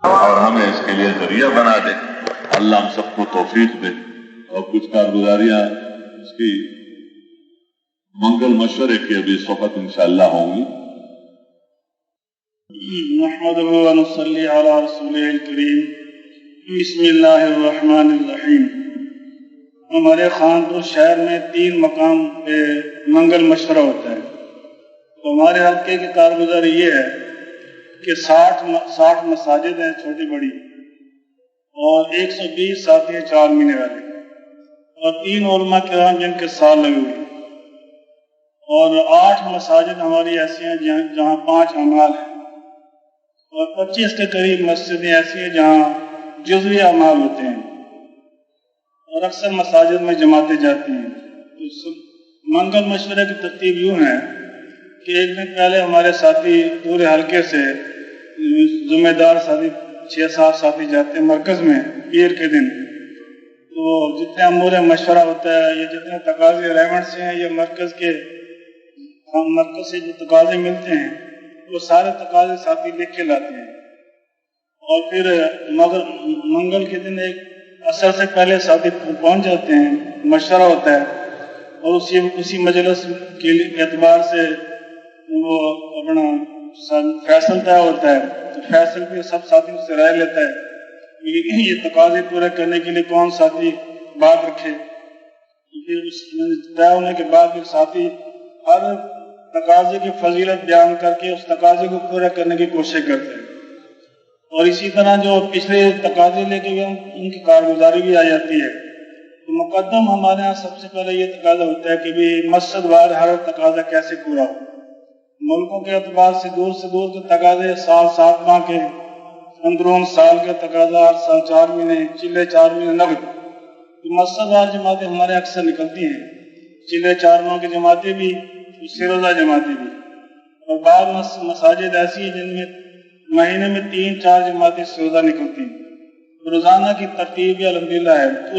اور ہمیں اس کے لیے ذریعہ بنا دے. اللہ ہم سب کو توفیق دے. اور کچھ کارگزاریاں اس کی منگل مشورے کی ابھی اس وقت انشاءاللہ ہوں گی. نحمده ونصلي على رسوله الكريم. بسم اللہ الرحمن الرحیم. ہمارے خانپور شہر میں 3 مقام پہ منگل مشورہ ہوتا ہے. تو ہمارے حلقے کی کارگزاری یہ ہے کہ 60 مساجد ہیں چھوٹی بڑی، اور 120 ساتھی ہیں 4 مہینے والے، اور 3 علماء کرام جن کے سال لگے ہوئے، اور 8 مساجد ہماری ایسی ہیں جہاں 5 اعمال ہیں، اور 25 کے قریب مسجدیں ایسی ہیں جہاں جزوی اعمال ہوتے ہیں، اور اکثر مساجد میں جماعتیں جاتی ہیں. تو منگل مشورے کی ترتیب یوں ہے کہ ایک دن پہلے ہمارے ساتھی پورے حلقے سے ذمہ دار ساتھی 6-7 ساتھی جاتے ہیں مرکز میں پیر کے دن. تو جتنے امور مشورہ ہوتا ہے، یہ جتنے تقاضے ریونٹ سے ہیں، یہ مرکز سے جو تقاضے ملتے ہیں وہ سارے تقاضے ساتھی لکھ کے لاتے ہیں. اور پھر منگل کے دن ایک عصر سے پہلے ساتھی پہنچ جاتے ہیں، مشورہ ہوتا ہے، اور اسی مجلس کے اعتبار سے وہ اپنا فیصل طے ہوتا ہے. تو فیصل بھی سب ساتھیوں سے رائے لیتا ہے کہ یہ تقاضے پورے کرنے کے لیے کون ساتھی بات رکھے. پھر اس طے ہونے کے بعد پھر ساتھی ہر تقاضے کی فضیلت بیان کر کے اس تقاضے کو پورا کرنے کی کوشش کرتے ہیں. اور اسی طرح جو پچھلے تقاضے لے کے ان کی کارگزاری بھی آ جاتی ہے. تو مقدم ہمارے ہاں سب سے پہلے یہ تقاضا ہوتا ہے کہ بھی مسجد وار ہر تقاضا کیسے پورا ہو. ملکوں کے اعتبار سے دور کے تقاضے سال 7 ماہ کے، اندرون سال کے تقاضا ہر سال 4 مہینے، چلے 4 مہینے نقد. تو مسجد وار جماعتیں ہمارے اکثر نکلتی ہیں، چلے 4 ماہ کی جماعتیں بھی، سروزہ جماعتیں بھی. اور بعض مساجد ایسی ہیں جن میں مہینے میں 3-4 جماعتیں سروزہ نکلتی ہیں. روزانہ کی ترتیب بھی الحمدللہ ہے. تو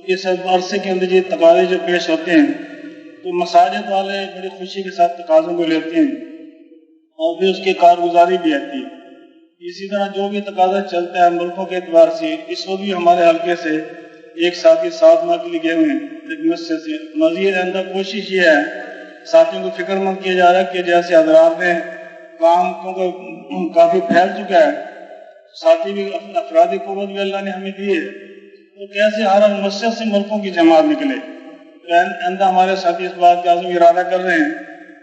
اس عرصے کے اندر یہ تقاضے جو پیش ہوتے ہیں تو مساجد والے بڑی خوشی کے ساتھ تقاضوں کو لیتے ہیں، اور پھر اس کی کارگزاری بھی آتی ہے. اسی طرح جو بھی تقاضا چلتا ہے ملکوں کے اعتبار سے، اس وقت بھی ہمارے حلقے سے ایک ساتھی 7 ماہ کے لیے گئے ہوئے ہیں ایک مسجد سے. مزید اندر کوشش یہ ہے، ساتھیوں کو فکر مند کیا جا رہا ہے کہ جیسے حضرات نے کام کیونکہ کافی پھیل چکا ہے، ساتھی بھی افرادی قوت بھی اللہ نے ہمیں دی ہے، تو کیسے ہر مسجد سے ملکوں کی جماعت نکلے. اندر ہمارے ساتھی اس بات کا عزم ارادہ کر رہے ہیں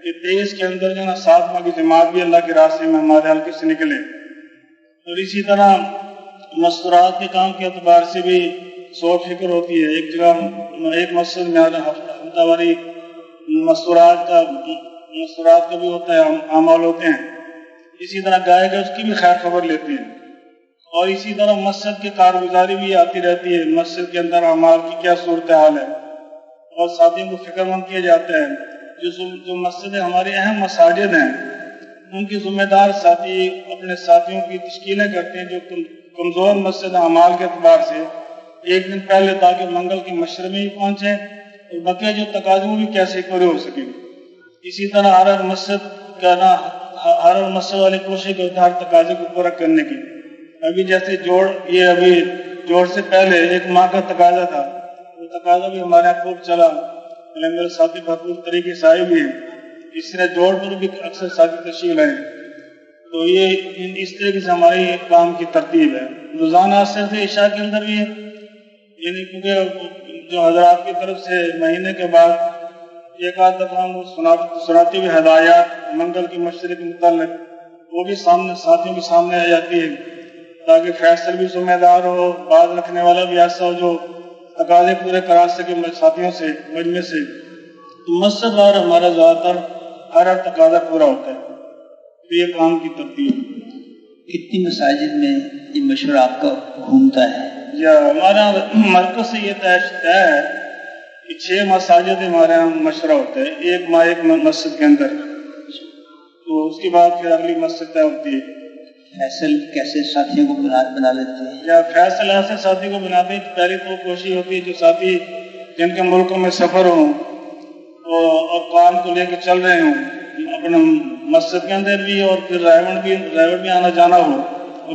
کہ 23 کے اندر جو نا 7 ماہ کی جماعت بھی اللہ کے راستے میں ہمارے حلقے سے نکلے. اور اسی طرح مستورات کے کام کے اعتبار سے بھی سوچ فکر ہوتی ہے. ایک جگہ ایک مسجد میں ہفتہ واری مستورات کا بھی ہوتا ہے، اعمال ہوتے ہیں. اسی طرح گائے گا اس کی بھی خیر خبر لیتے ہیں. اور اسی طرح مسجد کی کارگزاری بھی آتی رہتی ہے، مسجد کے اندر اعمال کی کیا صورتحال ہے، اور ساتھیوں کو فکر مند کیا جاتا ہے. جو مسجد ہماری اہم مساجد ہیں ان کی ذمہ دار ساتھی اپنے ساتھیوں کی تشکیلیں کرتے ہیں جو کمزور مسجد اعمال کے اعتبار سے ایک دن پہلے، تاکہ منگل کے مشرے میں ہی پہنچیں اور بقیہ جو تقاضے بھی کیسے پورے ہو سکیں. اسی طرح ہر مسجد والے کوشش کرتے ہر تقاضے کو پورا کرنے کی. ابھی جیسے جوڑ سے پہلے 1 ماہ کا تقاضا تھا، وہ تقاضا بھی ہمارے یہاں خوب چلا. میرے ساتھی بھرپور طریقے سے آئے بھی ہیں. اس طرح جوڑ پر بھی اکثر ساتھی تشریف لائے. تو یہ اس طریقے سے ہماری کام کی ترتیب ہے. روزانہ عصر سے عشاء کے اندر بھی ہے، یعنی کیونکہ جو حضرات کی طرف سے مہینے کے بعد ایک آدھ دفعہ ہم سناتی ہوئی ہدایات منگل کی مشورے کے متعلق وہ بھی ساتھیوں کے سامنے آ جاتی ہے، تاکہ فیصل بھی ذمہ دار ہو، بات رکھنے والا بھی ایسا ہو جو تقاضے پورے کرا سکے ساتھیوں سے مجمع سے. تو مسجد وار ہمارا زیادہ تر ہر تقاضا پورا ہوتا ہے. تو یہ کام کی ترتیب. کتنی مساجد میں یہ مشورہ آپ کا گھومتا ہے؟ یا ہمارا مرکز سے یہ طے ہے کہ 6 مساجد ہمارے یہاں مشورہ ہوتا ہے ایک مسجد کے اندر. تو اس کے بعد پھر اگلی مسجد طے ہوتی ہے. فیصل کیسے ساتھیوں کو بنا لیتے ہیں؟ یا فیصل ایسے ساتھی کو بناتے ہیں. پہلی تو کوشش ہوتی ہے جو ساتھی جن کے ملکوں میں سفر ہوں اور کام کو لے کے چل رہے ہوں اپنے مسجد کے اندر بھی، اور پھر ڈرائیور بھی آنا جانا ہو،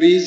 20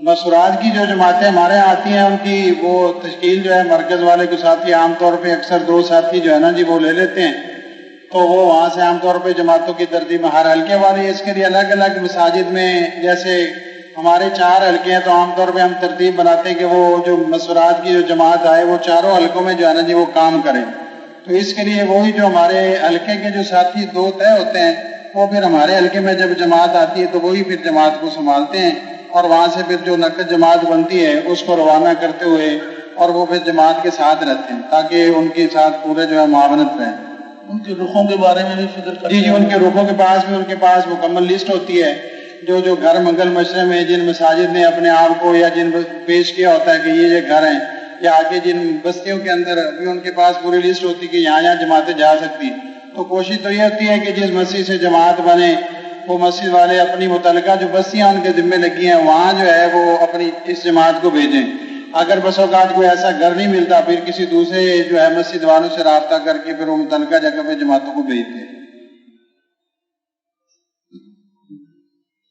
مسورات کی جو جماعتیں ہمارے یہاں آتی ہیں ان کی وہ تشکیل جو ہے مرکز والے کو ساتھی عام طور پہ اکثر 2 ساتھی جو ہے نا جی وہ لے لیتے ہیں، تو وہ وہاں سے عام طور پہ جماعتوں کی ترتیب میں ہر حلقے والے اس کے لیے الگ الگ مساجد میں، جیسے ہمارے 4 حلقے ہیں تو عام طور پہ ہم ترتیب بناتے ہیں کہ وہ جو مسورات کی جو جماعت آئے وہ 4 حلقوں میں جو ہے نا جی وہ کام کرے. تو اس کے لیے وہی جو ہمارے حلقے کے جو ساتھی 2 طے ہوتے ہیں وہ پھر ہمارے حلقے میں جب جماعت آتی ہے تو وہی پھر جماعت کو سنبھالتے ہیں، اور وہاں سے پھر جو نقد جماعت بنتی ہے اس کو روانہ کرتے ہوئے اور وہ پھر جماعت کے ساتھ رہتے ہیں تاکہ ان کے ساتھ پورے جو ہے معاونت رہے. ان کے رخوں کے بارے میں بھی فکر کرتے جی ہیں؟ ان کے رخوں کے پاس بھی ان کے پاس مکمل لسٹ ہوتی ہے. جو گھر منگل مشرے میں جن مساجد نے اپنے آپ کو یا جن پیش کیا ہوتا ہے کہ یہ گھر ہیں، یا آگے جن بستیوں کے اندر ابھی ان کے پاس پوری لسٹ ہوتی ہے کہ یہاں جماعتیں جا سکتی. تو کوشش تو یہ ہوتی ہے کہ جس مسجد سے جماعت بنے وہ مسجد والے اپنی متعلقہ جو بستیاں ان کے ذمے لگی ہیں وہاں جو ہے وہ اپنی اس جماعت کو بھیجیں. اگر بس اوقات کوئی ایسا گھر نہیں ملتا پھر کسی دوسرے جو ہے مسجد والوں سے رابطہ کر کے پھر وہ متعلقہ جگہ پہ جماعتوں کو بھیجتے ہیں.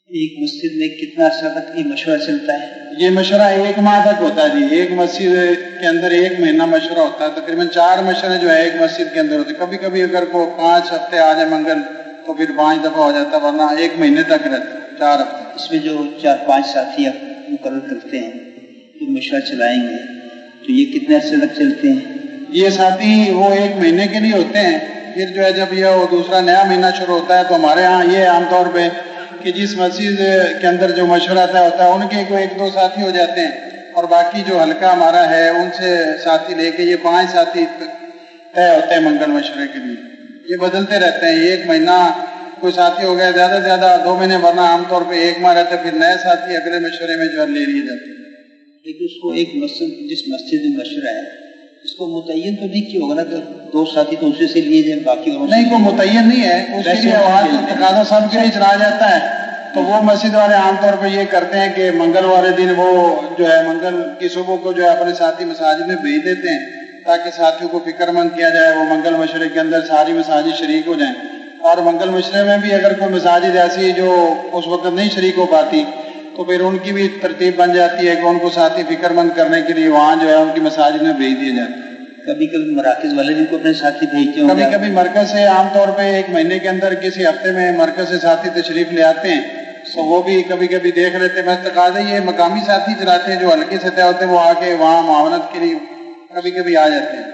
ایک مسجد میں کتنا عرصہ تک یہ مشورہ چلتا ہے؟ یہ مشورہ 1 ماہ تک ہوتا ہے جی. ایک مسجد کے اندر 1 مہینہ مشورہ ہوتا ہے. تقریباً 4 مشورے جو ہے ایک مسجد کے اندر ہوتے ہیں. کبھی کبھی اگر کوئی 5 ہفتے آ جائے منگل تو پھر 5 دفعہ ہو جاتا ہے، ورنہ 1 مہینے تک رہتے 4 ہفتے. اس میں جو 4-5 ساتھی آپ مقرر کرتے ہیں جو مشورہ چلائیں گے تو یہ کتنے عرصے تک چلتے ہیں؟ یہ ساتھی وہ 1 مہینے کے لیے ہوتے ہیں. پھر جو ہے جب یہ دوسرا نیا مہینہ شروع ہوتا ہے تو ہمارے ہاں یہ عام طور پہ کہ جس مسجد کے اندر جو مشورہ طے ہوتا ہے ان کے کوئی 1-2 ساتھی ہو جاتے ہیں، اور باقی جو حلقہ ہمارا ہے ان سے ساتھی لے کے یہ 5 ساتھی طے ہوتے ہیں منگل مشورے کے لیے. یہ بدلتے رہتے ہیں. 1 مہینہ کوئی ساتھی ہو گیا، زیادہ سے زیادہ 2 مہینے، ورنہ عام طور پہ 1 ماہ رہتے پھر نئے ساتھی اگلے مشورے میں جو ہے لے لیے جاتے ہیں. لیکن اس کو ایک مسجد جس مسجد میں مشورہ ہے اس کو متعین تو نہیں کیا ہوگا نا کہ 2 ساتھی تو اسی سے لیے جائیں باقی اور نہیں، کوئی متعین نہیں ہے. اس کے لیے آواز تقاضا سب کے لیے چلا جاتا ہے. تو وہ مسجد والے عام طور پہ یہ کرتے ہیں کہ منگل والے دن وہ جو ہے منگل کی صبح کو جو ہے اپنے ساتھی مساجد میں بھیج دیتے ہیں تاکہ ساتھیوں کو فکر مند کیا جائے. وہ منگل مشورے کے اندر ساری مساجد شریک ہو جائیں. اور منگل مشورے میں بھی اگر کوئی مساجد ایسی جو اس وقت نہیں شریک ہو پاتی تو پھر ان کی بھی ترتیب بن جاتی ہے کہ ان کو ساتھی فکر مند کرنے کے لیے وہاں جو ہے ان کی مساجد میں بھیج دیے جاتے ہیں. کبھی کبھی مراکز والے بھی کو اپنے ساتھی بھیجتے ہیں. کبھی کبھی مرکز سے عام طور پہ 1 مہینے کے اندر کسی ہفتے میں مرکز سے ساتھی تشریف لے آتے ہیں تو وہ بھی کبھی کبھی دیکھ لیتے ہیں. بس تقاضے یہ مقامی ساتھی چلاتے ہیں جو ہلکے سے طے ہوتے ہیں وہ آ کے وہاں معاونت کے لیے کبھی کبھی آ جاتے ہیں.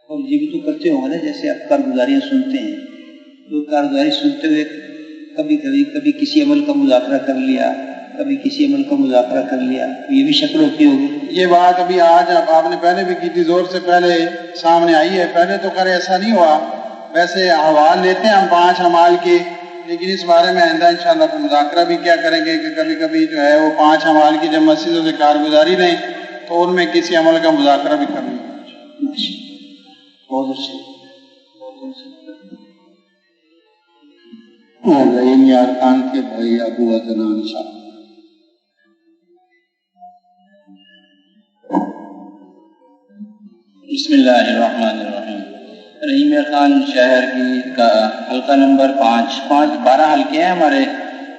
اور یہ بھی تو کرتے ہوں گے نا، جیسے آپ کارگزاریاں سنتے ہیں تو کارگزاری سنتے ہوئے کبھی کسی عمل کا مذاکرہ کر لیا، کبھی کسی عمل کا مذاکرہ کر لیا، یہ بھی شکل ہوتی ہوگی. یہ بات ابھی آج آپ نے پہلے بھی کی تھی، زور سے پہلے سامنے آئی ہے. پہلے تو خیر ایسا نہیں ہوا. ویسے احوال لیتے ہیں ہم 5 اعمال کے، لیکن اس بارے میں آئندہ انشاءاللہ مذاکرہ بھی کیا کریں گے کہ کبھی کبھی جو ہے وہ 5 اعمال کی جب مسجدوں سے کارگزاری لیں تو ان میں کسی عمل کا مذاکرہ بھی کریں گے. بہت اچھے. رحیم یارکان کے بھائی ابو عدنان صاحب. بسم اللہ الرحمن الرحیم. رحیم خان شہر کی حلقہ نمبر 12 حلقے ہیں ہمارے،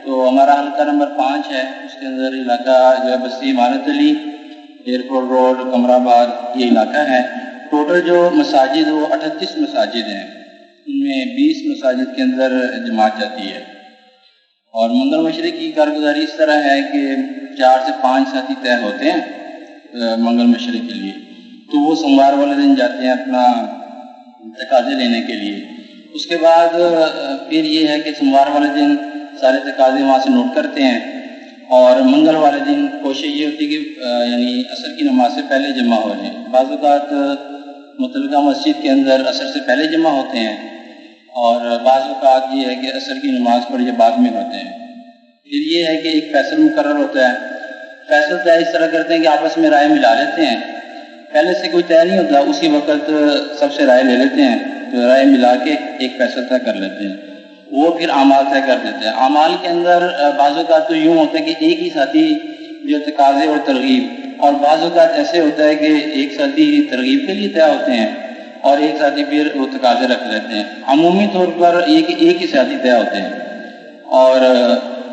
تو ہمارا حلقہ نمبر 5 ہے. اس کے اندر علاقہ جو ہے بستی امارت علی، ایئرپورٹ روڈ، قمر آباد یہ علاقہ ہے. ٹوٹل جو مساجد وہ 38 مساجد ہیں. ان میں 20 مساجد کے اندر جماعت جاتی ہے. اور منگل مشرے کی کارگزاری اس طرح ہے کہ 4 سے 5 ساتھی طے ہوتے ہیں منگل مشرے کے لیے. تو وہ سوموار والے دن جاتے ہیں اپنا تقاضے لینے کے لیے. اس کے بعد پھر یہ ہے کہ سوموار والے دن سارے تقاضے وہاں سے نوٹ کرتے ہیں، اور منگل والے دن کوشش یہ ہوتی ہے کہ یعنی عصر کی نماز سے پہلے جمع ہو جائیں. بعض اوقات متعلقہ مسجد کے اندر عصر سے پہلے جمع ہوتے ہیں، اور بعض اوقات یہ ہے کہ عصر کی نماز پر یہ بعد میں ہوتے ہیں. پھر یہ ہے کہ ایک فیصل مقرر ہوتا ہے. فیصل طے اس طرح کرتے ہیں کہ آپس میں رائے ملا لیتے ہیں. پہلے سے کوئی طے نہیں ہوتا، اسی وقت سب سے رائے لے لیتے ہیں، تو رائے ملا کے ایک فیصل طے کر لیتے ہیں. وہ پھر اعمال طے کر دیتے ہیں. اعمال کے اندر بعض اوقات تو یوں ہوتا ہے کہ ایک ہی ساتھی جو تقاضے اور ترغیب، اور بعض اوقات ایسے ہوتا ہے کہ ایک ساتھی ترغیب کے لیے طے ہوتے ہیں اور ایک ساتھی پھر وہ تقاضے رکھ لیتے ہیں. عمومی طور پر یہ کہ ایک ہی ساتھی طے ہوتے ہیں اور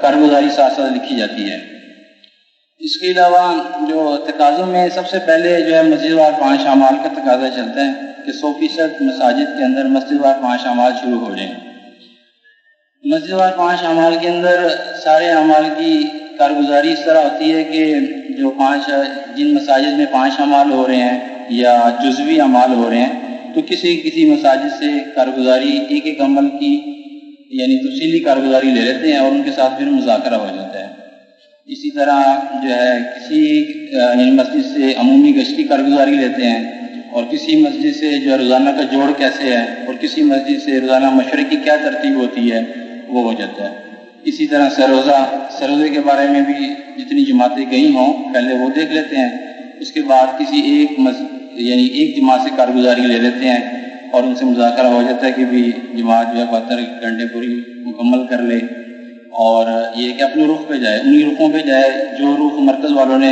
کارگزاری ساتھ ساتھ لکھی جاتی ہے. اس کے علاوہ جو تقاضوں میں سب سے پہلے جو ہے مسجد وار 5 اعمال کا تقاضا چلتا ہے کہ 100% مساجد کے اندر مسجد وار 5 اعمال شروع ہو جائیں۔ مسجد وار 5 اعمال کے اندر سارے اعمال کی کارگزاری اس طرح ہوتی ہے کہ جو جن مساجد میں 5 اعمال ہو رہے ہیں یا جزوی اعمال ہو رہے ہیں تو کسی مساجد سے کارگزاری ایک عمل کی یعنی تفصیلی کارگزاری لے لیتے ہیں اور ان کے ساتھ پھر مذاکرہ ہو جاتا ہے۔ اسی طرح جو ہے کسی یعنی مسجد سے عمومی گشت کی کارگزاری لیتے ہیں اور کسی مسجد سے جو ہے روزانہ کا جوڑ کیسے ہے اور کسی مسجد سے روزانہ مشورے کی کیا ترتیب ہوتی ہے وہ ہو جاتا ہے۔ اسی طرح سروزے کے بارے میں بھی جتنی جماعتیں گئی ہوں پہلے وہ دیکھ لیتے ہیں، اس کے بعد کسی ایک جماعت سے کارگزاری لے لیتے ہیں اور ان سے مذاکرہ ہو جاتا ہے کہ بھی جماعت جو ہے 72 گھنٹے پوری مکمل کر لے اور یہ کہ اپنے رخ پہ جائے، انہی رخوں پہ جائے جو رخ مرکز والوں نے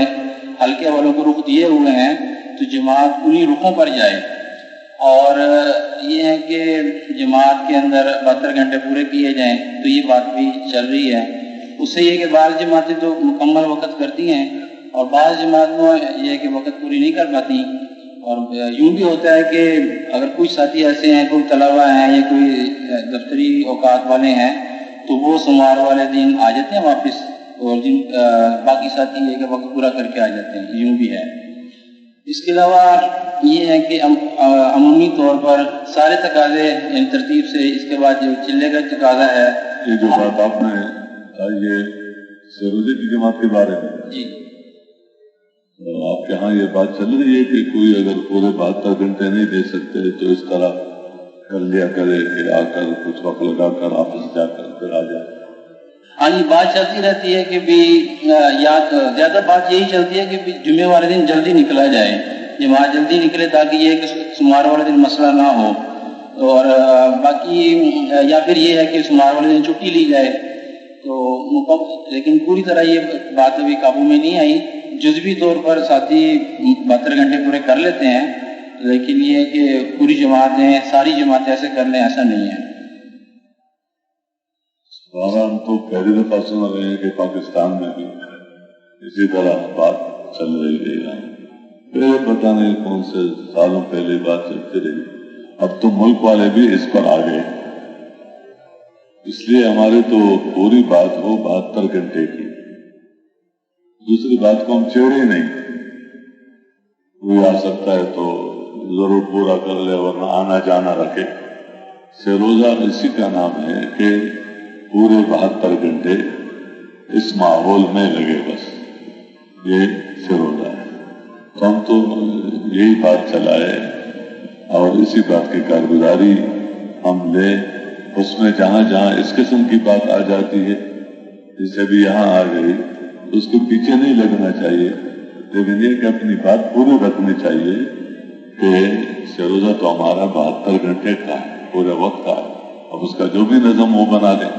حلقے والوں کو رخ دیے ہوئے ہیں تو جماعت انہی رخوں پر جائے۔ اور یہ ہے کہ جماعت کے اندر 72 گھنٹے پورے کیے جائیں تو یہ بات بھی چل رہی ہے۔ اس سے یہ کہ بعض جماعتیں تو مکمل وقت کرتی ہیں اور بعض جماعت میں یہ ہے کہ وقت پوری نہیں کر پاتی، اور یوں بھی ہوتا ہے کہ اگر کوئی ساتھی ایسے ہیں، کوئی طلبہ ہیں یا کوئی دفتری اوقات والے ہیں تو وہ سوموار والے دن آ جاتے ہیں واپس، اور جن باقی ساتھی یہ کہ وقت پورا کر کے آ جاتے ہیں، یوں بھی ہے۔ اس کے علاوہ یہ ہے کہ عمومی طور پر سارے تقاضے یعنی ترتیب سے اس کے بعد جو چلے کا تقاضا ہے، یہ جو بات آپ نے یہ سروزے کی جماعت کے بارے میں جی تو آپ کے ہاں یہ بات چل رہی ہے کہ کوئی اگر پورے 72 گھنٹے نہیں دے سکتے تو اس طرح کر لیا کرے کہ آ کر کچھ وقت لگا کر آپس جا کر پھر آ جائے۔ ہاں یہ بات چلتی رہتی ہے کہ بھی یا زیادہ بات یہی چلتی ہے کہ جمعے والے دن جلدی نکلا جائے، جماعت جلدی نکلے تاکہ یہ کہ سوموار والے دن مسئلہ نہ ہو، اور باقی یا پھر یہ ہے کہ سوموار والے دن چھٹی لی جائے تو لیکن پوری طرح یہ بات ابھی قابو میں نہیں آئی۔ جزوی طور پر ساتھی 72 گھنٹے پورے کر لیتے ہیں، لیکن یہ کہ پوری جماعتیں ساری جماعتیں ایسے کر لیں ایسا نہیں ہے۔ ہم تو پہلی دفعہ سن رہے ہیں کہ پاکستان میں بھی اسی طرح بات چل رہی ہے، پھر پتہ نہیں کون سے سالوں پہلے بات چلتی رہی، اب تو ملک والے بھی اس پر آ گئے، اس لیے ہماری تو پوری بات ہو 72 گھنٹے کی، دوسری بات کو ہم چھیڑے نہیں، کوئی آ سکتا ہے تو ضرور پورا کر لے ورنہ آنا جانا رکھے۔ سروزہ اسی کا نام ہے کہ پورے 72 گھنٹے اس ماحول میں لگے، بس یہ سروزہ ہے۔ تو ہم تو یہی بات چلائے اور اسی بات کی کارگزاری ہم لیں، اس میں جہاں جہاں اس قسم کی بات آ جاتی ہے جسے بھی یہاں آ گئی اس کے پیچھے نہیں لگنا چاہیے، لیکن یہ کہ اپنی بات پوری رکھنی چاہیے کہ سروزہ تو ہمارا 72 گھنٹے کا ہے، پورے وقت کا ہے، اب اس کا جو بھی نظم وہ بنا لیں۔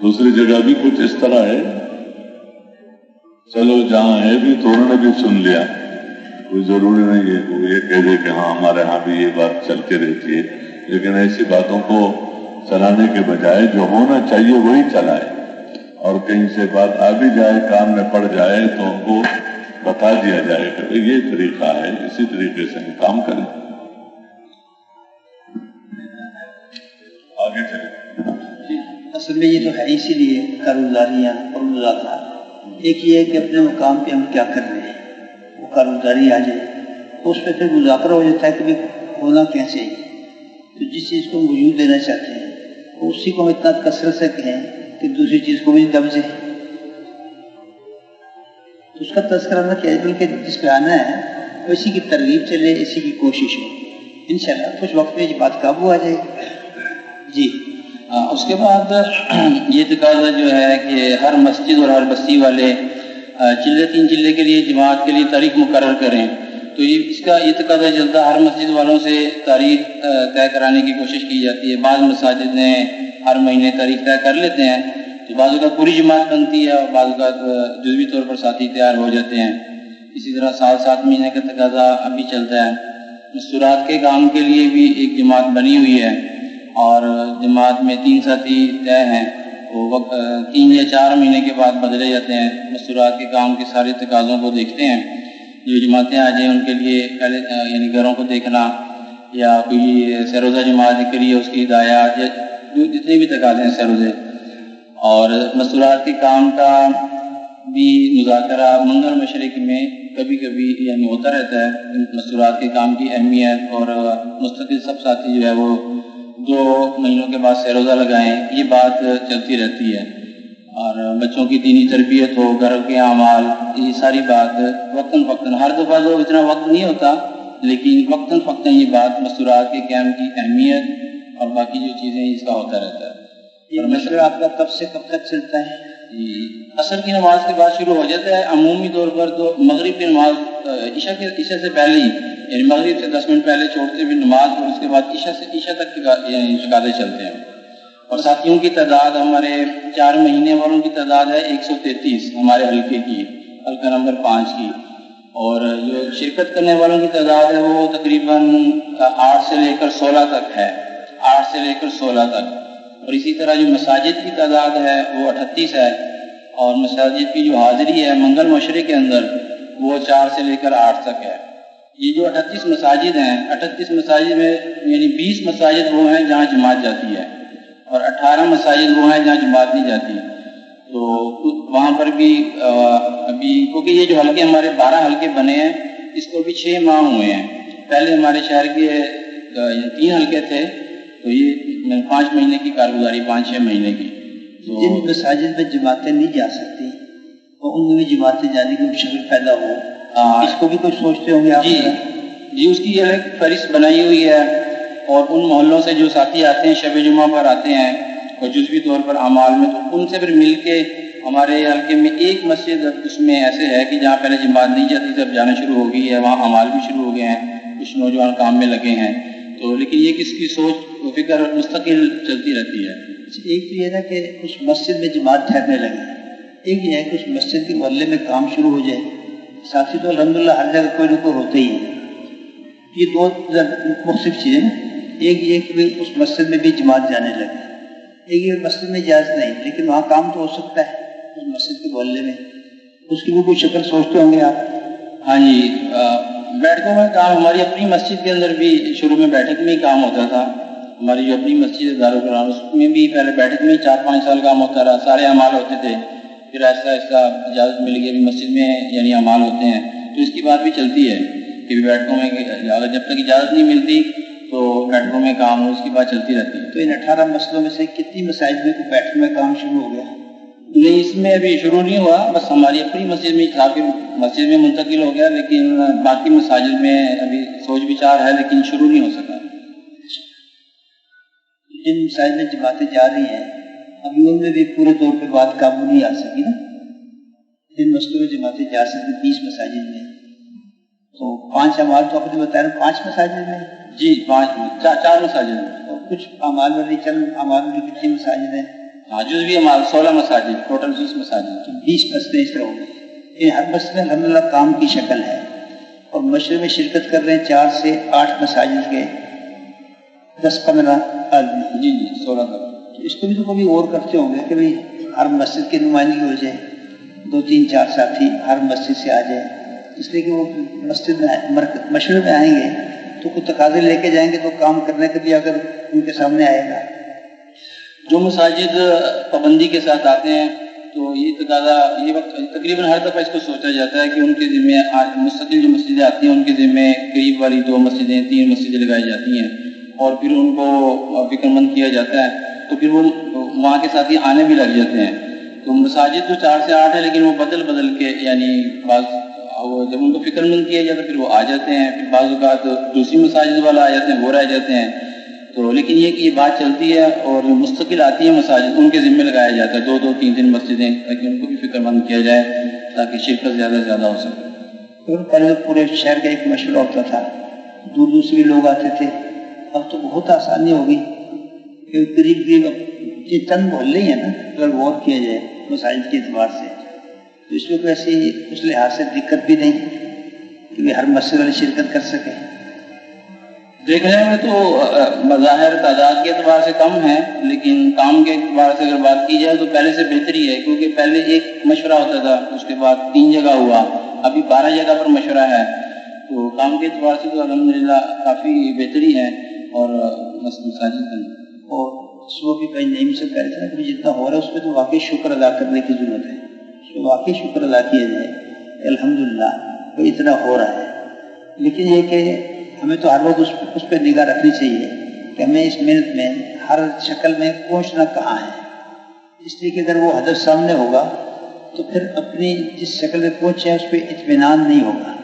دوسری جگہ بھی کچھ اس طرح ہے، چلو جہاں ہے بھی تو انہوں نے بھی سن لیا، کوئی ضروری نہیں ہے وہ یہ کہہ دے کہ ہاں ہمارے ہاں بھی یہ بات چلتی رہتی ہے، لیکن ایسی باتوں کو چلانے کے بجائے جو ہونا چاہیے وہی چلائے، اور کہیں سے بات آ بھی جائے کام میں پڑ جائے تو ان کو بتا دیا جائے کہ یہ طریقہ ہے، اسی طریقے سے ہم کام کریں۔ آگے چلیں۔ اصل میں یہ تو ہے اسی لیے کارگزاریاں اور مذاکرات، ایک یہ ہے کہ اپنے مقام پہ ہم کیا کر رہے ہیں، وہ کارگزاری آ جائے تو اس پہ پھر مذاکرہ ہو جاتا ہے کہ بھی ہونا کیسے ہے، تو جس چیز کو وجود دینا چاہتے ہیں تو اسی کو ہم اتنا کثرت سے کہیں کہ دوسری چیز کو بھی دب جائے، تو اس کا تذکرہ نہ کیا، بلکہ جس پہ آنا ہے وہ اسی کی ترغیب چلے، اسی کی کوشش ہو، انشاءاللہ کچھ وقت میں یہ بات قابو آ جائے گی۔ جی اس کے بعد یہ تقاضا جو ہے کہ ہر مسجد اور ہر بستی والے چلے 3 چلے کے لیے جماعت کے لیے تاریخ مقرر کریں، تو اس کا یہ تقاضا چلتا ہے، ہر مسجد والوں سے تاریخ طے کرانے کی کوشش کی جاتی ہے۔ بعض مساجد نے ہر مہینے تاریخ طے کر لیتے ہیں، تو بعض اوقات پوری جماعت بنتی ہے اور بعض اوقات جزوی طور پر ساتھی تیار ہو جاتے ہیں۔ اسی طرح 7 مہینے کا تقاضا ابھی چلتا ہے۔ مستورات کے کام کے لیے بھی ایک جماعت بنی ہوئی ہے اور جماعت میں 3 ساتھی طے ہیں، وہ 3 یا 4 مہینے کے بعد بدلے جاتے ہیں. مستورات کے کام کے سارے تقاضوں کو دیکھتے ہیں. جو جماعتیں آ جائیں ان کے لیے پہلے یعنی گھروں کو دیکھنا یا کوئی سروزہ جماعت دکھ رہی ہے اس کی ہدایات یا جو جتنے بھی تقاضے ہیں سروزے. اور مستورات کے کام کا بھی مذاکرہ منگل مشرق میں کبھی کبھی یعنی ہوتا رہتا ہے. مستورات کے کام کی اہمیت اور مستقل سب ساتھی جو ہے وہ 2 مہینوں کے بعد سروزہ لگائیں، یہ بات چلتی رہتی ہے. اور بچوں کی دینی تربیت ہو، گھر کے اعمال، یہ ساری بات وقتاً فوقتاً، ہر دفعہ تو اتنا وقت نہیں ہوتا لیکن وقتاً فوقتاً یہ بات مستورات کے قیام کی اہمیت اور باقی جو چیزیں اس کا ہوتا رہتا ہے. یہ مشورہ آپ کا کب سے کب تک چلتا ہے؟ عصر کی نماز کے بعد شروع ہو جاتا ہے. عمومی طور پر تو مغرب کی نماز عشاء سے پہلے ہی یعنی مغرب سے 10 منٹ پہلے چھوڑتے ہوئے نماز اور اس کے بعد عشاء تک یعنی تقاضے چلتے ہیں. اور ساتھیوں کی تعداد ہمارے 4 مہینے والوں کی تعداد ہے 133 ہمارے حلقے کی، حلقہ نمبر 5 کی. اور جو شرکت کرنے والوں کی تعداد ہے وہ تقریباً 8 سے لے کر 16 تک ہے، 8 سے لے کر 16 تک. اور اسی طرح جو مساجد کی تعداد ہے وہ 38 ہے. اور مساجد کی جو حاضری ہے منگل مشرق کے اندر وہ 4 سے لے کر 8 تک ہے. یہ جو 38 مساجد ہیں، 38 مساجد میں یعنی 20 مساجد وہ ہیں جہاں جماعت جاتی ہے اور 18 مساجد وہ ہیں جہاں جماعت نہیں جاتی. تو وہاں پر بھی ابھی کیونکہ یہ جو حلقے ہمارے 12 حلقے بنے ہیں اس کو بھی 6 ماہ ہوئے ہیں. پہلے ہمارے شہر کے 3 حلقے تھے تو یہ 5 مہینے کی کارگزاری، 5-6 مہینے کی. جن مساجد میں جماعتیں نہیں جا سکتی تو ان میں بھی جماعتیں جانے کی شکل پیدا ہو، اس کو بھی کچھ سوچتے ہوں گے آپ؟ جی اس کی الگ فہرست بنائی ہوئی ہے. اور ان محلوں سے جو ساتھی آتے ہیں شب جمعہ پر آتے ہیں اور جزوی طور پر اعمال میں، تو ان سے پھر مل کے ہمارے حلقے میں ایک مسجد اس میں ایسے ہے کہ جہاں پہلے جماعت نہیں جاتی تھی اب جانا شروع ہو گئی ہے، وہاں اعمال بھی شروع ہو گئے ہیں، کچھ نوجوان کام میں لگے ہیں. تو لیکن یہ کس کی سوچ و فکر مستقل چلتی رہتی ہے. ایک تو یہ نا کہ اس مسجد میں جماعت ٹھہرنے لگے، ایک یہ ہے کہ اس مسجد کے محلے میں کام شروع ہو جائے. ساتھی تو الحمدللہ ہر جگہ کوئی نہ کوئی ہوتے ہی ہے. یہ 2 مختلف چیزیں، ایک یہ کہ اس مسجد میں بھی جماعت جانے لگے، ایک یہ مسجد میں اجازت نہیں لیکن وہاں کام تو ہو سکتا ہے اس مسجد کے محلے میں، اس کی بھی کوئی شکل سوچتے ہوں گے آپ؟ ہاں جی، بیٹھکوں میں کام ہماری اپنی مسجد کے اندر بھی شروع میں بیٹھک میں ہی کام ہوتا تھا. ہماری جو اپنی مسجد ہے دارالقرآن اس میں بھی پہلے بیٹھک میں 4-5 سال کام ہوتا رہا، سارے اعمال ہوتے تھے. پھر ایسا اجازت مل گئی مسجد میں یعنی اعمال ہوتے ہیں تو اس کی بات بھی چلتی ہے کہ بیٹھکوں میں جب تک اجازت نہیں ملتی تو بیٹھکوں میں کام ہو، اس کی بات چلتی رہتی ہے. تو ان 18 مسئلوں میں سے کتنی مساجد میں بیٹھک میں کام شروع ہو گیا؟ نہیں، اس میں ابھی شروع نہیں ہوا، بس ہماری اپنی مسجد میں کافی مسجد میں منتقل ہو گیا، لیکن باقی مساجد میں ابھی سوچ بچار ہے لیکن شروع نہیں ہو سکا. جن مساجد میں جماعتیں جا رہی ہیں ابھی ان میں بھی پورے طور پہ بات قابو نہیں آ سکی نا. جن مسجدوں میں جماعتیں جا سکتی 20 مساجد میں، تو 5 اعمال تو آپ نے بتایا 5 مساجد میں؟ جی 4 مساجد ہیں. اور کچھ اعمال والی چند اعمال والی کتنی مساجد ہیں؟ جزوی اعمال 16 مساجد، ٹوٹل 20 مساجد. 20 مسجدیں اس طرح ہو گئی. ہر مسجد میں الحمدللہ کام کی شکل ہے. اور مشورے میں شرکت کر رہے ہیں 4 سے 8 مساجد کے 10-15 آدمی. جی 16 تک. اس کو بھی تو کبھی اور کرتے ہوں گے کہ بھئی ہر مسجد کی نمائندگی ہو جائے، 2-3-4 ساتھی ہر مسجد سے آ جائے، اس لیے کہ وہ مسجد میں مشورے میں آئیں گے تو کچھ تقاضے لے کے جائیں گے تو کام کرنے کا بھی اگر ان کے سامنے آئے گا. جو مساجد پابندی کے ساتھ آتے ہیں تو یہ تقاضا یہ وقت تقریباً ہر دفعہ اس کو سوچا جاتا ہے کہ ان کے ذمے مستقل جو مسجدیں آتی ہیں ان کے ذمے قریب والی 2 مسجدیں 3 مسجدیں لگائی جاتی ہیں اور پھر ان کو فکر مند کیا جاتا ہے تو پھر وہ وہاں کے ساتھی آنے بھی لگ جاتے ہیں. تو مساجد تو 4 سے 8 ہے لیکن وہ بدل کے یعنی بعض جب ان کو فکر مند کیا جاتا ہے پھر وہ آ جاتے ہیں، پھر بعض اوقات دوسری مساجد والا آ جاتے ہیں وہ رہ جاتے ہیں. تو لیکن یہ کہ یہ بات چلتی ہے اور جو مستقل آتی ہیں مساجد ان کے ذمہ لگایا جاتا ہے 2-3 مسجدیں تاکہ ان کو بھی فکر مند کیا جائے تاکہ شرکت زیادہ سے زیادہ ہو سکے. پہلے پورے شہر کا ایک مشورہ ہوتا تھا، دور دور سے بھی لوگ آتے تھے. اب تو بہت آسانی ہوگی کہ قریب یہ چند محلے ہیں نا، اگر غور کیا جائے مساجد کے اعتبار سے تو اس میں کوئی ایسی اس لحاظ سے دقت بھی نہیں کہ ہر مسجد والے شرکت کر سکے. دیکھا جائے تو بظاہر تعداد کے اعتبار سے کم ہے، لیکن کام کے اعتبار سے اگر بات کی جائے تو پہلے سے بہتری ہے، کیونکہ پہلے ایک مشورہ ہوتا تھا، اس کے بعد 3 جگہ ہوا، ابھی 12 جگہ پر مشورہ ہے، تو کام کے اعتبار سے تو الحمدللہ کافی بہتری ہے۔ اور مساجد اور صبح بھی بھائی نعیم سے کہہ رہے تھے کہ جتنا ہو رہا ہے اس پہ تو واقعی شکر ادا کرنے کی ضرورت ہے، اس پہ واقعی شکر ادا کیا جائے کہ الحمدللہ وہ اتنا ہو رہا ہے، لیکن یہ کہ ہمیں تو ہر وقت اس پہ نگاہ رکھنی چاہیے کہ ہمیں اس محنت میں ہر شکل میں پہنچنا کہاں ہے، اس لیے کہ اگر وہ ہدف سامنے ہوگا تو پھر اپنی جس شکل میں پہنچے ہیں اس پہ اطمینان نہیں ہوگا،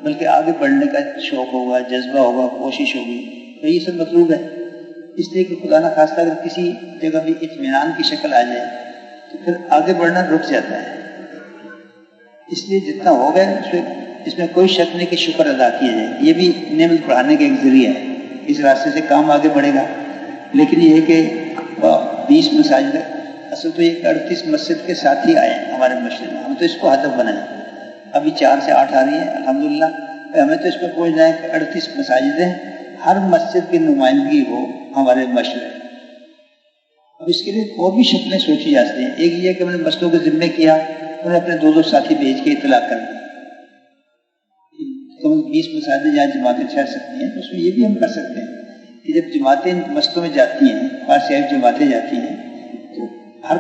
بلکہ آگے بڑھنے کا شوق ہوگا، جذبہ ہوگا، کوشش ہوگی، تو یہ سب مطلوب ہے۔ اس لیے کہ خدا نہ خواستہ اگر کسی جگہ بھی اطمینان کی شکل آ جائے تو پھر آگے بڑھنا رک جاتا ہے، اس لیے جتنا ہو گیا اس میں کوئی شک نہیں کہ شکر ادا کیا جائے، یہ بھی نعمت بڑھانے کا ایک ذریعہ ہے، اس راستے سے کام آگے بڑھے گا۔ لیکن یہ ہے کہ 20 مساجد، اصل تو یہ 38 مسجد کے ساتھ ہی آئے ہیں ہمارے مشرق میں، ہم تو اس کو ہدف بنائیں، ابھی 4 سے 8 آ رہی ہے الحمدللہ، ہمیں تو اس پہ پہنچنا ہے کہ 38 مساجد ہیں، ہر مسجد کی نمائندگی ہو ہمارے مشرق۔ اب اس کے لیے اور بھی شکلیں سوچی جا سکتی ہیں، ایک یہ کہ ہم نے مسجدوں کے ذمے کیا، انہیں اپنے 2 ساتھی بھیج کے اطلاع کر دی، 20 مساجد جہاں جماعتیں ٹھہر سکتی ہیں، تو اس میں یہ بھی ہم کر سکتے ہیں کہ جب جماعتیں مسجدوں میں جاتی ہیں، پارسیائی جماعتیں جاتی ہیں، تو ہر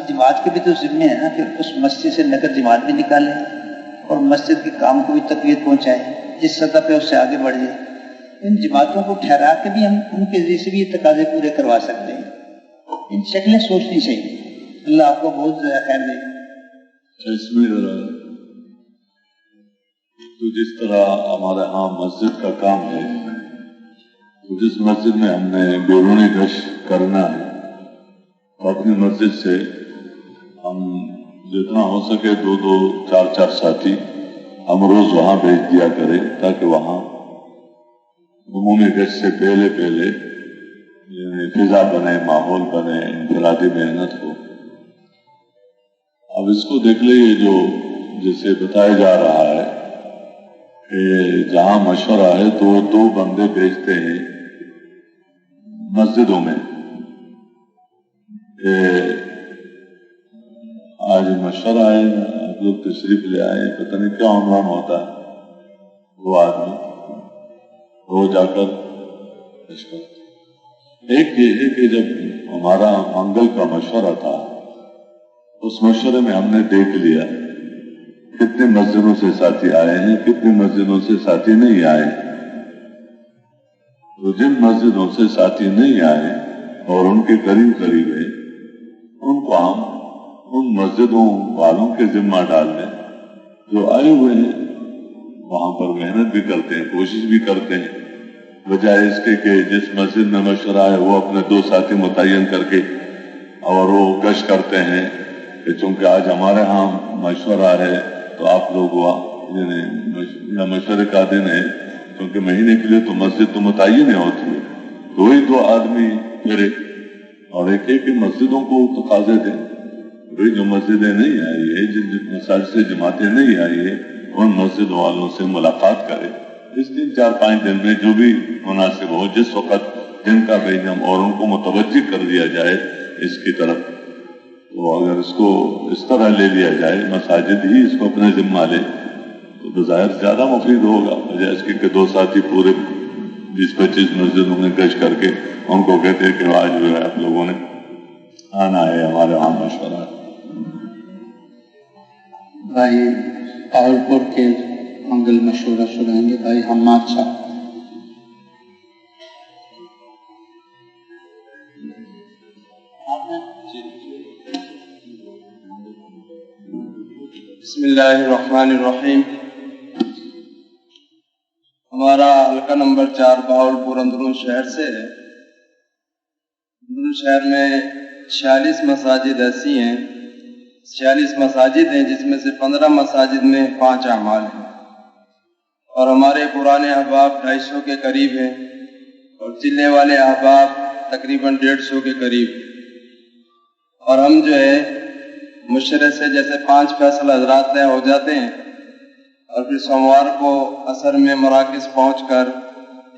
جماعت کے بھی تو ذمے ہے نا کہ اس مسجد سے نگر جماعت بھی نکالیں اور مسجد کے کام کو بھی تقویت پہنچائے، جس سطح پہ اس سے آگے بڑھ جائے۔ ان جماعتوں کو ٹھہرا کے بھی ہم ان کے ذریعے سے بھی یہ تقاضے پورے کروا سکتے ہیں، ان شکلیں سوچنی چاہیے۔ اللہ آپ کو بہت زیادہ خیر دے۔ اس میں تو جس طرح ہمارے ہاں مسجد کا کام ہے، تو جس مسجد میں ہم نے بیرونی گشت کرنا ہے تو اپنی مسجد سے ہم جتنا ہو سکے 2 4 ساتھی ہم روز وہاں بھیج دیا کریں، تاکہ وہاں عمومی گشت سے پہلے یعنی فضا بنے، ماحول بنے، انفرادی محنت ہو۔ اب اس کو دیکھ لیں، یہ جو جسے بتایا جا رہا ہے کہ جہاں مشورہ ہے تو وہ 2 بندے بھیجتے ہیں مسجدوں میں کہ آج مشورہ ہے، آپ لوگ تشریف لے آئے، پتہ نہیں کیا عنوان ہوتا ہے، وہ آدمی وہ جا کر ایک یہ ہے کہ جب ہمارا منگل کا مشورہ تھا، اس مشورے میں ہم نے دیکھ لیا کتنے مسجدوں سے ساتھی آئے ہیں، کتنے مسجدوں سے ساتھی نہیں آئے، تو جن مسجدوں سے ساتھی نہیں آئے اور ان کے قریب ہیں، ان کو ہم ان مسجدوں والوں کے ذمہ ڈال دیں جو آئے ہوئے ہیں، وہاں پر محنت بھی کرتے ہیں، کوشش بھی کرتے ہیں، بجائے اس کے کہ جس مسجد میں مشورہ ہے وہ اپنے 2 ساتھی متعین کر کے اور وہ گشت کرتے ہیں کہ چونکہ آج ہمارے ہاں مشورہ ہے تو آپ لوگ یعنی مشورے کا دن ہے، کیونکہ مہینے کے لیے تو مسجد تو متعین ہی ہوتی ہے، تو وہی 2 آدمی پھرے اور ایک مسجدوں کو تقاضے دیں، وہی جو مسجدیں نہیں آئی ہے، جن مساجد سے جماعتیں نہیں آئی ہے، ان مسجد والوں سے ملاقات کرے، اس 3 4 5 دن میں جو بھی مناسب ہو، جس وقت جن کا بھیجم اور ان کو متوجہ کر دیا جائے اس کی طرف، تو اگر اس کو اس طرح لے لیا جائے، مساجد ہی اس کو اپنے ذمہ لے، تو بظاہر زیادہ مفید ہوگا، بجائے اس کے 2 ساتھی پورے 20-25 مسجدوں میں گشت کر کے ان کو کہتے ہیں کہ آج جو ہے آپ لوگوں نے آنا ہے، ہمارے وہاں مشورہ ہے۔ بھائی پاولپور کے منگل مشورہ سنائیں گے بھائی حماد صاحب۔ بسم اللہ الرحمن الرحیم۔ ہمارا حلقہ نمبر 4 بہاولپور اندرون شہر سے ہے۔ اندرون شہر میں 46 مساجد ایسی ہیں، 46 مساجد ہیں جس میں سے 15 مساجد میں 5 اعمال ہیں، اور ہمارے پرانے احباب 250 کے قریب ہیں اور چلے والے احباب تقریباً 150 کے قریب، اور ہم جو ہے مشرے سے جیسے 5 فیصل حضرات طے ہو جاتے ہیں اور پھر سوموار کو عصر میں مراکز پہنچ کر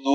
2,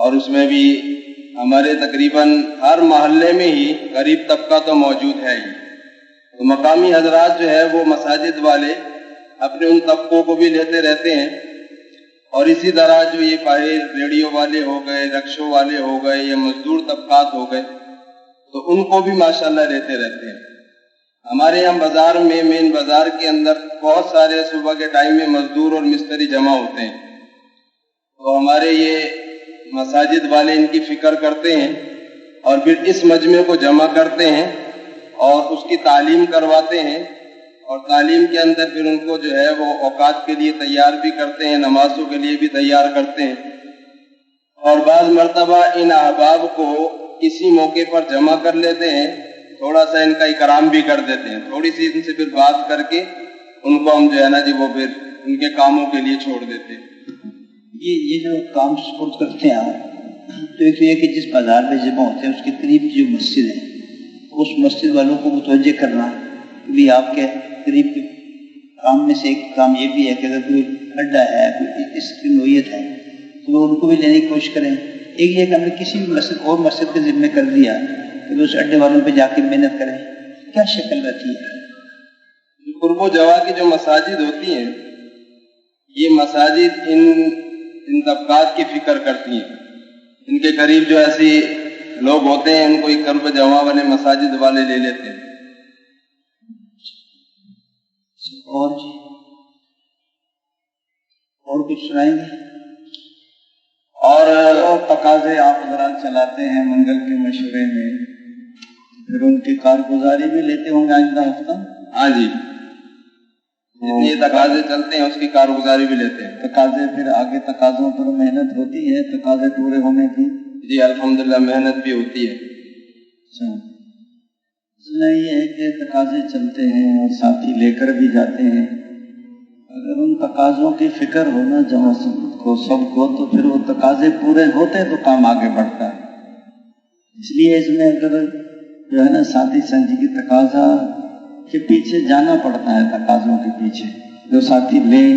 اور اس میں بھی ہمارے تقریباً ہر محلے میں ہی غریب طبقہ تو موجود ہے ہی، تو مقامی حضرات جو ہے وہ مساجد والے اپنے ان طبقوں کو بھی لیتے رہتے ہیں، اور اسی طرح جو یہ باہر ریڈیو والے ہو گئے، رکشوں والے ہو گئے یا مزدور طبقات ہو گئے، تو ان کو بھی ماشاءاللہ لیتے رہتے ہیں۔ ہمارے یہاں بازار میں، مین بازار کے اندر بہت سارے صبح کے ٹائم میں مزدور اور مستری جمع ہوتے ہیں، تو ہمارے یہ مساجد والے ان کی فکر کرتے ہیں اور پھر اس مجمع کو جمع کرتے ہیں اور اس کی تعلیم کرواتے ہیں، اور تعلیم کے اندر پھر ان کو جو ہے وہ اوقات کے لیے تیار بھی کرتے ہیں، نمازوں کے لیے بھی تیار کرتے ہیں، اور بعض مرتبہ ان احباب کو کسی موقع پر جمع کر لیتے ہیں، تھوڑا سا ان کا اکرام بھی کر دیتے ہیں، تھوڑی سی ان سے پھر بات کر کے ان کو ہم جو ہے نا جی وہ پھر ان کے کاموں کے لیے چھوڑ دیتے ہیں۔ یہ جو کام سپورٹ کرتے ہیں آپ، تو ایک تو یہ کہ جس بازار میں جمع ہوتے ہیں اس کے قریب جو مسجد ہے، اس مسجد والوں کو متوجہ کرنا کہ بھی آپ کے قریب کے کام میں سے ایک کام یہ بھی ہے کہ اگر کوئی اڈا ہے، کوئی اس کی نوعیت ہے، تو وہ ان کو بھی لینے کی کوشش کریں۔ ایک یہ کہ ہم نے کسی بھی مسجد اور مسجد کے ذمہ کر دیا کہ اس اڈے والوں پہ جا کے محنت کریں، کیا شکل رہتی ہے؟ قرب و جوار کی جو مساجد ہوتی ہیں، یہ مساجد ان طبقات کی فکر کرتی ہیں، ان کے قریب جو ایسی لوگ ہوتے ہیں ان کو ایک قرب جوار والے مساجد والے لے لیتے ہیں۔ اور جی اور کچھ سنائیں گے؟ اور تقاضے آپ حضرات چلاتے ہیں منگل کے مشورے میں، پھر ان کی کارگزاری بھی لیتے ہوں گے آئندہ ہفتہ؟ ہاں جی، جتنے تقاضے چلتے ہیں اس کی کارگزاری بھی لیتے ہیں۔ تقاضے پھر آگے تقاضوں پر محنت ہوتی ہے تقاضے پورے ہونے کی؟ جی الحمدللہ محنت بھی ہوتی ہے۔ اچھا، یہ ہے کہ تقاضے چلتے ہیں اور ساتھی لے کر بھی جاتے ہیں، اگر ان تقاضوں کی فکر ہونا جمع کو سب کو، تو پھر وہ تقاضے پورے ہوتے تو کام آگے بڑھتا ہے۔ اس لیے اس میں اگر جو ہے نا ساتھی سنجی کی تقاضا کے پیچھے جانا پڑتا ہے، تقاضوں کے پیچھے جو ساتھی لیں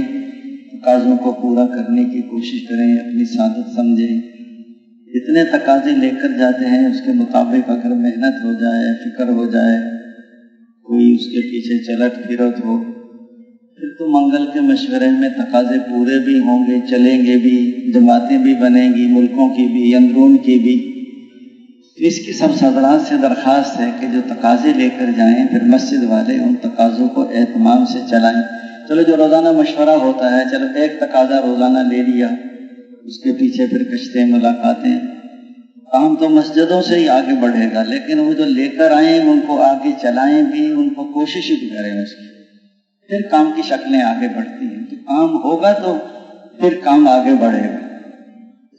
تقاضوں کو پورا کرنے کی کوشش کریں، اپنی سعادت سمجھیں، جتنے تقاضے لے کر جاتے ہیں اس کے مطابق اگر محنت ہو جائے، فکر ہو جائے، کوئی اس کے پیچھے چلٹ پھرت ہو، پھر تو منگل کے مشورے میں تقاضے پورے بھی ہوں گے، چلیں گے بھی، جماعتیں بھی بنیں گی، ملکوں کی بھی، اندرون کی بھی۔ اس کی سب صدرات سے درخواست ہے کہ جو تقاضے لے کر جائیں پھر مسجد والے ان تقاضوں کو اہتمام سے چلائیں۔ چلو جو روزانہ مشورہ ہوتا ہے، چلو ایک تقاضا روزانہ لے لیا، اس کے پیچھے پھر کشتیں ملاقاتیں، کام تو مسجدوں سے ہی آگے بڑھے گا، لیکن وہ جو لے کر آئیں ان کو آگے چلائیں بھی، ان کو کوشش بھی کریں اس کی، پھر کام کی شکلیں آگے بڑھتی ہیں۔ تو کام ہوگا تو پھر کام آگے بڑھے گا،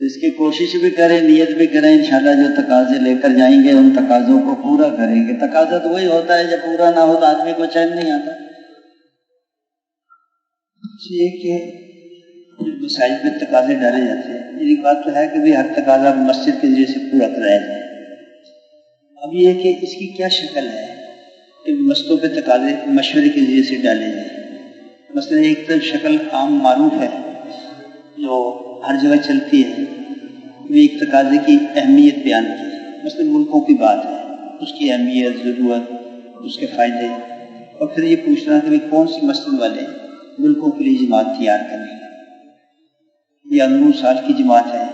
تو اس کی کوشش بھی کریں، نیت بھی کریں، انشاءاللہ جو تقاضے لے کر جائیں گے ان تقاضوں کو پورا کریں گے۔ تقاضا تو وہی ہوتا ہے جب پورا نہ ہو تو آدمی کو چین نہیں آتا۔ یہ کہ مساجد میں تقاضے ڈالے جاتے ہیں، میری بات تو ہے کہ بھی ہر تقاضا مسجد کے ذریعے سے پورا کرایا جائے۔ اب یہ کہ اس کی کیا شکل ہے کہ مسجدوں پہ تقاضے مشورے کے ذریعے سے ڈالے جائیں۔ مثلا ایک تو شکل عام معروف ہے جو ہر جگہ چلتی ہے، وہ ایک تقاضے کی اہمیت بیان کی، مثلا ملکوں کی بات ہے، اس کی اہمیت، ضرورت، اس کے فائدے، اور پھر یہ پوچھنا کہ کون سی مسجد والے ملکوں کے لیے جماعت تیار کریں گے، یا 9 سال کی جماعت ہے،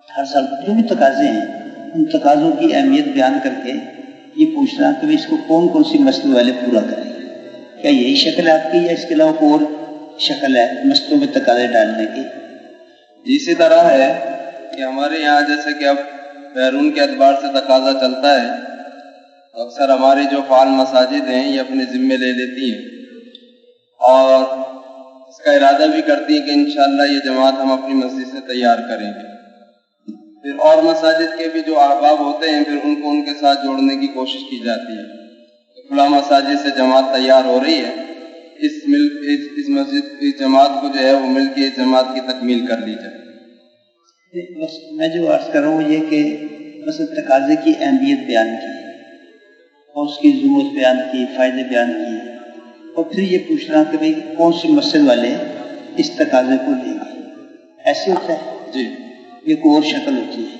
ہر سال جو بھی تقاضے ہیں ان تقاضوں کی اہمیت بیان کر کے یہ پوچھنا کہ اس کو کون کون سی مسجد والے پورا کریں گے۔ کیا یہی شکل ہے آپ کی، یا اس کے علاوہ کوئی اور شکل ہے مسجدوں میں تقاضے ڈالنے کی؟ اسی طرح ہے کہ ہمارے یہاں جیسے کہ اب بیرون کے اعتبار سے تقاضا چلتا ہے، تو اکثر ہماری جو فعال مساجد ہیں یہ اپنے ذمے لے لیتی ہیں اور اس کا ارادہ بھی کرتی ہیں کہ انشاءاللہ یہ جماعت ہم اپنی مسجد سے تیار کریں گے۔ پھر اور مساجد کے بھی جو احباب ہوتے ہیں پھر ان کو ان کے ساتھ جوڑنے کی کوشش کی جاتی ہے۔ فلاں مساجد سے جماعت تیار ہو رہی ہے، اس مسجد کی جماعت کو جو ہے وہ مل کے اس جماعت کی تکمیل کر لی جائے۔ میں جو عرض کر رہا ہوں یہ کہ مثلا تقاضے کی اہمیت بیان کی اور اس کی ضرورت بیان کی، فائدے بیان کیے، اور پھر یہ پوچھنا کہ بھئی کون سی مسجد والے اس تقاضے کو لیں گے، ایسے ہوتا ہے جی، ایک اور شکل ہوتی ہے.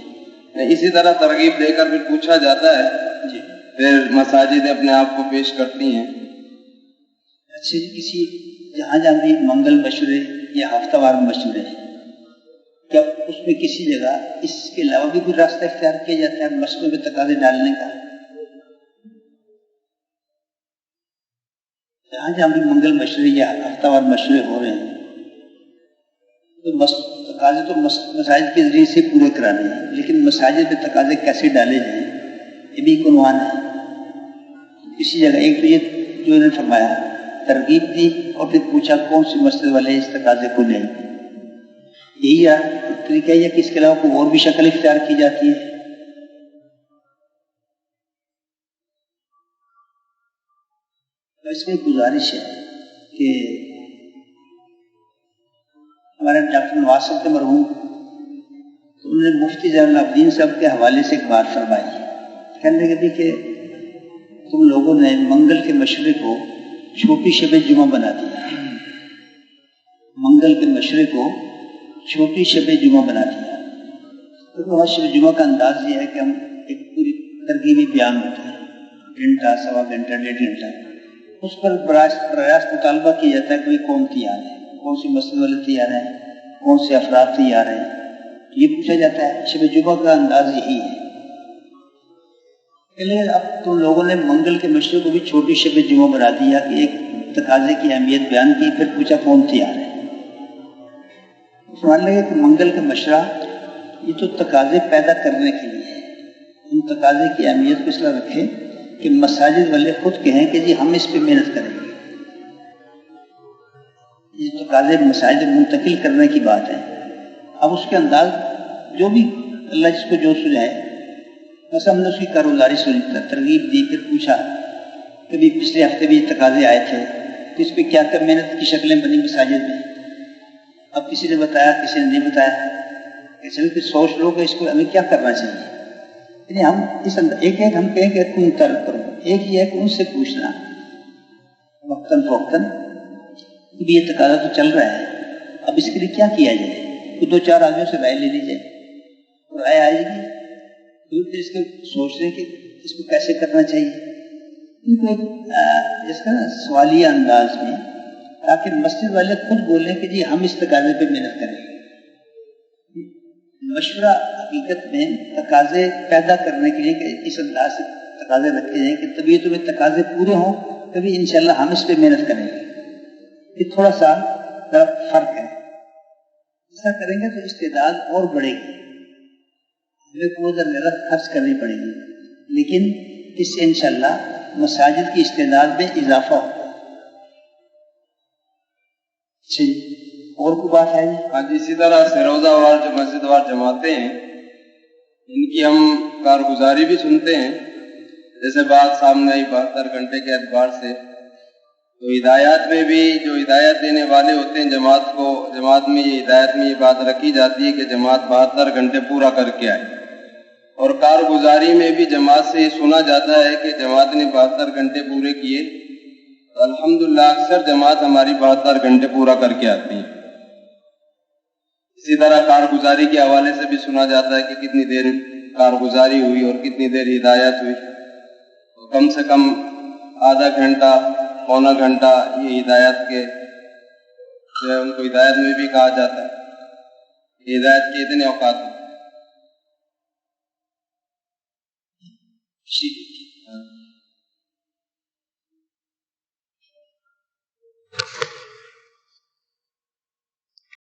اسی طرح ترغیب دے کر پھر پوچھا جاتا ہے جی. پھر مساجد اپنے آپ کو پیش کرتی ہیں. اچھا جی، کسی جہاں جہاں بھی منگل مشورے یا ہفتہ وار مشورے، کیا اس میں کسی جگہ اس کے علاوہ بھی کوئی راستہ اختیار کیا جاتا ہے مشورے میں تقاضے ڈالنے کا؟ جہاں جہاں بھی منگل مشورے یا ہفتہ وار مشورے ہو رہے ہیں تو تقاضے تو مساجد کے ذریعے سے پورے کرانے ہیں، لیکن مساجد میں تقاضے کیسے ڈالے جائیں یہ بھی ایک عنوان ہے. کسی جگہ ایک تو یہ جو انہوں نے فرمایا ترغیب دی اور پھر پوچھا کون سی مسجد والے اس تقاضے کو لیں، یہی طریقہ ہے کہ اس کے علاوہ کوئی اور بھی شکل اختیار کی جاتی ہے؟ اس میں گزارش ہے کہ ہمارے ڈاکٹر نواز صاحب کے مرحوم انہوں نے مفتی زین العابدین صاحب کے حوالے سے ایک بات فرمائی، کہنے لگے کہ تم لوگوں نے منگل کے مشورے کو چھوٹی شب جمعہ بنا دیا، منگل کے مشورے کو چھوٹی شب جمعہ بنا دیا. تو ہمارا شب جمعہ کا انداز یہ ہے کہ ہم ایک پوری ترغیبی بیان ہوتا ہے، گھنٹہ سوا گھنٹہ 1.5 گھنٹہ، اس پر براہ مطالبہ کیا جاتا ہے کہ کون تیار ہے، کون سی مسجد والے تیار ہیں، کون سے افراد تیار ہیں، یہ پوچھا جاتا ہے. شب جمعہ کا انداز یہی ہے. لیکن اب تم لوگوں نے منگل کے مشورے کو بھی چھوٹی شب جمعہ بنا دیا کہ ایک تقاضے کی اہمیت بیان کی، پھر پوچھا کون تیار ہے. سمجھ لگے کہ منگل کا مشورہ یہ تو تقاضے پیدا کرنے کے لیے ہے. ان تقاضے کی اہمیت کو اس طرح رکھے کہ مساجد والے خود کہیں کہ جی ہم اس پہ محنت کریں گے. یہ تقاضے مساجد منتقل کرنے کی بات ہے. اب اس کے انداز جو بھی اللہ جس کو جو سجائے، بس ہم نے اس کی کارگزاری سنی، ترغیب دی، پھر پوچھا کبھی پچھلے ہفتے بھی تقاضے آئے تھے تو اس پہ کیا کیا محنت کی شکلیں بنی مساجد میں. اب کسی نے بتایا کسی نے نہیں بتایا، ایسے بھی سوچ لو کہ اس کو ہمیں کیا کرنا چاہیے. یعنی ہم اس ایک ہم کہیں کہ تم طلب کرو، ایک یہ ہے کہ ان سے پوچھنا وقتاً فوقتاً کہ یہ تقاضا تو چل رہا ہے، اب اس کے لیے کیا کیا جائے. تو 2-4 آدمیوں سے رائے لے لی جائے، رائے آئے گی تو پھر اس کے سوچ رہے کہ اس کو کیسے کرنا چاہیے، جس کا سوالیہ انداز میں، تاکہ مسجد والے خود بولیں کہ جی ہم اس تقاضے پہ محنت کریں گے. مشورہ حقیقت میں تقاضے پیدا کرنے کے لیے کہ اس انداز سے تقاضے رکھے جائیں کہ طبیعت میں تقاضے پورے ہوں، کبھی انشاءاللہ ہم اس پہ محنت کریں گے. یہ تھوڑا سا فرق ہے. ایسا کریں گے تو استعداد اور بڑھے گی، ہمیں کو زیادہ خرچ کرنی پڑے گی، لیکن اس سے انشاءاللہ مساجد کی استعداد میں اضافہ ہوگا. اور کوئی بات ہے؟ آج اسی طرح سے روزہ وار جو مسجد وار جماعتیں ہیں ان کی ہم کارگزاری بھی سنتے ہیں. جیسے بات سامنے آئی 72 گھنٹے کے اعتبار سے، تو ہدایات میں بھی جو ہدایت دینے والے ہوتے ہیں جماعت کو، جماعت میں یہ ہدایت میں یہ بات رکھی جاتی ہے کہ جماعت 72 گھنٹے پورا کر کے آئے. اور کارگزاری میں بھی جماعت سے یہ سنا جاتا ہے کہ جماعت نے 72 گھنٹے پورے کیے. الحمدللہ اکثر جماعت ہماری 72 گھنٹے پورا کر کے آتی ہے. اسی طرح کارگزاری کے حوالے سے بھی سنا جاتا ہے کہ کتنی دیر کارگزاری ہوئی اور کتنی دیر ہدایت ہوئی. تو کم سے کم آدھا گھنٹہ پونا گھنٹہ یہ ہدایت کے جو ہے ان کو ہدایت میں بھی کہا جاتا ہے. ہدایت کے اتنے اوقات ہیں.